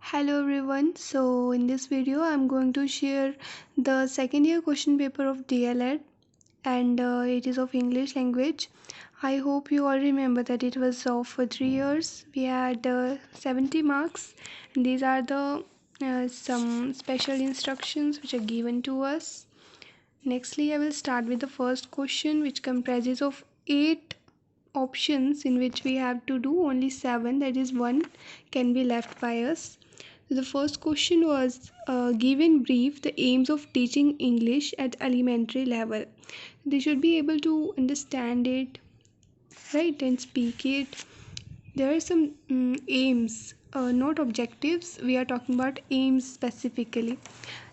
Hello everyone. So in this video I'm going to share the second year question paper of DLED and it is of English language. I hope you all remember that it was of 3 years. We had 70 marks and these are the some special instructions which are given to us. Nextly I will start with the first question, which comprises of 8 options in which we have to do only 7, that is one can be left by us. The first question was give in brief the aims of teaching English at elementary level. They should be able to understand it, right, and speak it. There are some aims, not objectives. We are talking about aims specifically.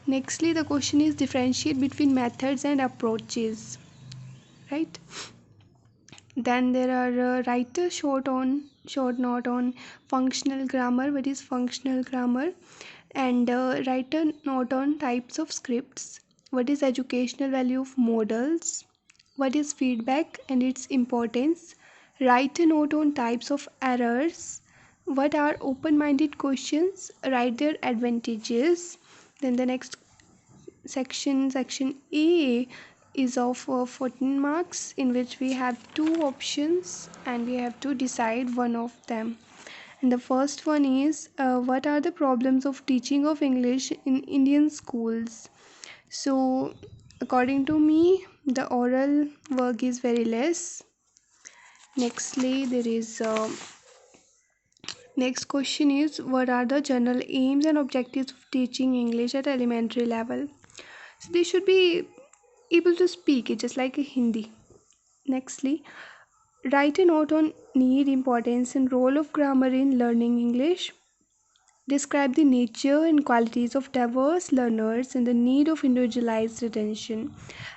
Nextly, the question is differentiate between methods and approaches, right? Then there are write a short note on functional grammar. What is functional grammar? And write a note on types of scripts. What is educational value of models? What is feedback and its importance? Write a note on types of errors. What are open-minded questions? Write their advantages. Then the next section A is of 14 marks, in which we have two options and we have to decide one of them. And the first one is what are the problems of teaching of English in Indian schools? So according to me, the oral work is very less. Nextly, there is next question is what are the general aims and objectives of teaching English at elementary level? So they should be able to speak it just like a Hindi. Nextly, write a note on need, importance, and role of grammar in learning English. Describe the nature and qualities of diverse learners and the need of individualized attention.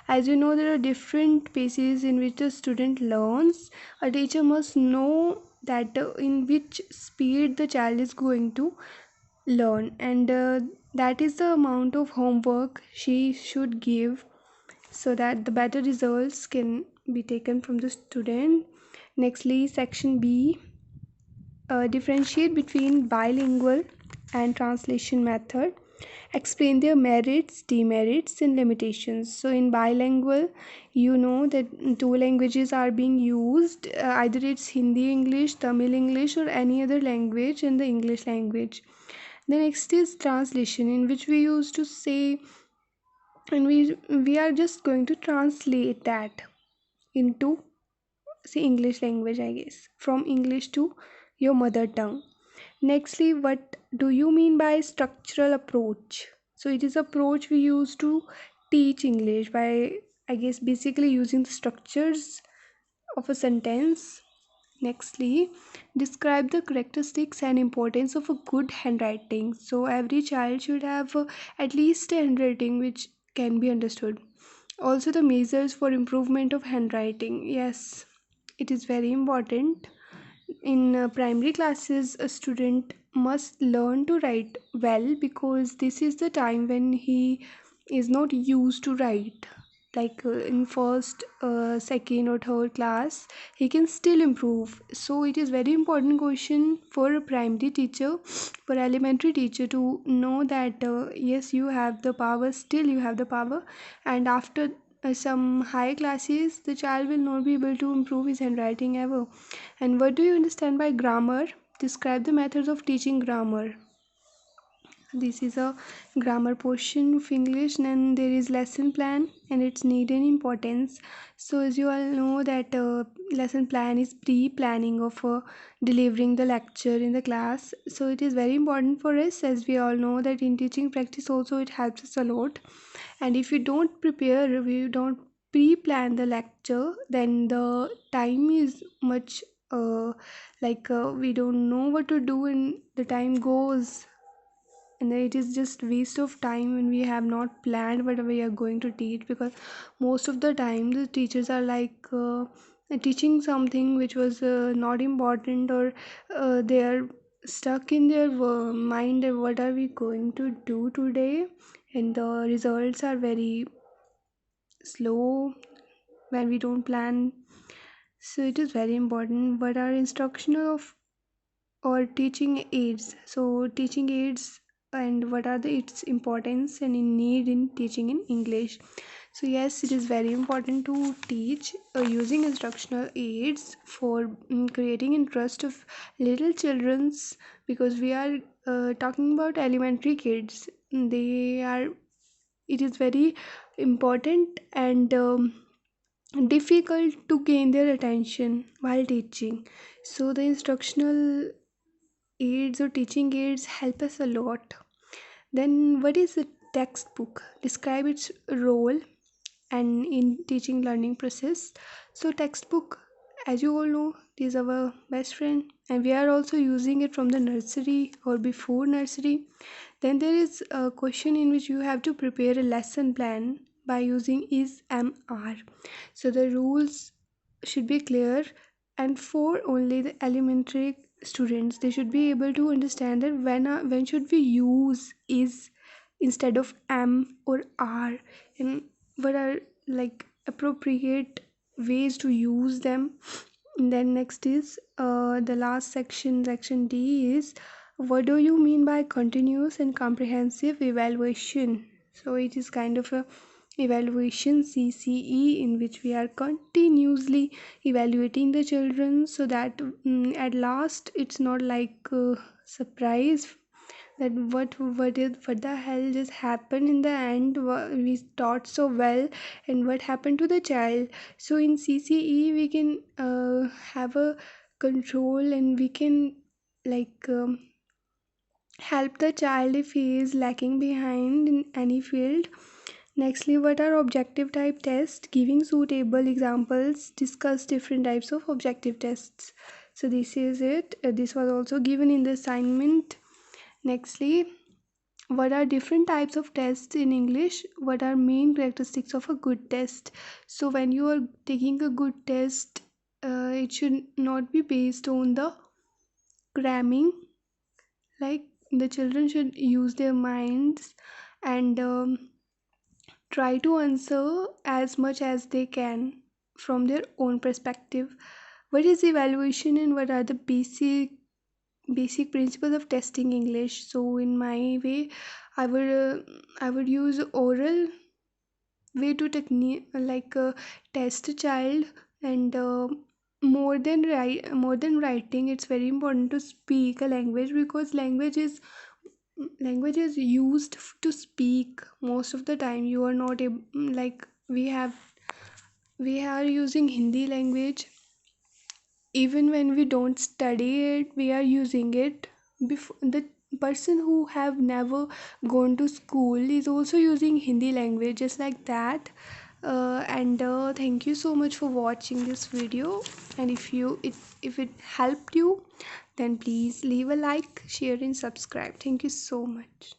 As you know, there are different paces in which the student learns. A teacher must know that in which speed the child is going to learn, and that is the amount of homework she should give so that the better results can be taken from the student. Nextly, section B, differentiate between bilingual and translation method. Explain their merits, demerits, and limitations. So in bilingual, you know that two languages are being used, either it's Hindi English, Tamil English, or any other language in the English language. The next is translation, in which we used to say, and we are just going to translate that into, say, English language, I guess, from English to your mother tongue. Nextly, what do you mean by structural approach? So it is approach we use to teach English by, I guess, basically using the structures of a sentence. Nextly, describe the characteristics and importance of a good handwriting. So every child should have at least a handwriting which can be understood. Also, the measures for improvement of handwriting. Yes, it is very important. In primary classes, a student must learn to write well, because this is the time when he is not used to write. Like in first, second, or third class, he can still improve. So it is very important question for a primary teacher, for elementary teacher, to know that yes, you have the power, still you have the power, and after some high classes, the child will not be able to improve his handwriting ever. And what do you understand by grammar? Describe the methods of teaching grammar. This is a grammar portion of English, and there is lesson plan and its need and importance. So as you all know that lesson plan is pre-planning of delivering the lecture in the class. So it is very important for us, as we all know that in teaching practice also it helps us a lot. And if you don't prepare, we don't pre-plan the lecture, then the time is much we don't know what to do, and the time goes, and it is just waste of time when we have not planned what we are going to teach. Because most of the time the teachers are teaching something which was not important, or they are stuck in their mind that what are we going to do today, and the results are very slow when we don't plan. So it is very important what are instructional or teaching aids. So teaching aids and what are the its importance and in need in teaching in English. So yes, it is very important to teach using instructional aids for creating interest of little children's, because we are talking about elementary kids. They are, it is very important and difficult to gain their attention while teaching. So the instructional aids or teaching aids help us a lot. Then, what is a textbook? Describe its role and in teaching learning process. So, textbook, as you all know, is our best friend, and we are also using it from the nursery or before nursery. Then there is a question in which you have to prepare a lesson plan by using is MR. So the rules should be clear, and for only the elementary students, they should be able to understand that when should we use is instead of M or R, and what are like appropriate ways to use them. And then next is the last section, section D, is what do you mean by continuous and comprehensive evaluation? So it is kind of a evaluation, CCE, in which we are continuously evaluating the children, so that at last it's not like surprise that what the hell just happened in the end. We taught so well, and what happened to the child. So in CCE we can have a control, and we can like help the child if he is lacking behind in any field. Nextly, what are objective type tests? Giving suitable examples, discuss different types of objective tests. So this is it. This was also given in the assignment. Nextly, what are different types of tests in English? What are main characteristics of a good test? So when you are taking a good test, it should not be based on the cramming. Like, the children should use their minds and try to answer as much as they can from their own perspective. What is evaluation and what are the basic principles of testing English? So in my way, I would use oral way to technique, like test a child, and more than writing, it's very important to speak a language, because language is used to speak. Most of the time you are not able, like we are using Hindi language. Even when we don't study it, we are using it. Before, the person who have never gone to school is also using Hindi language, just like that. And thank you so much for watching this video, and if it helped you, then please leave a like, share and subscribe. Thank you so much.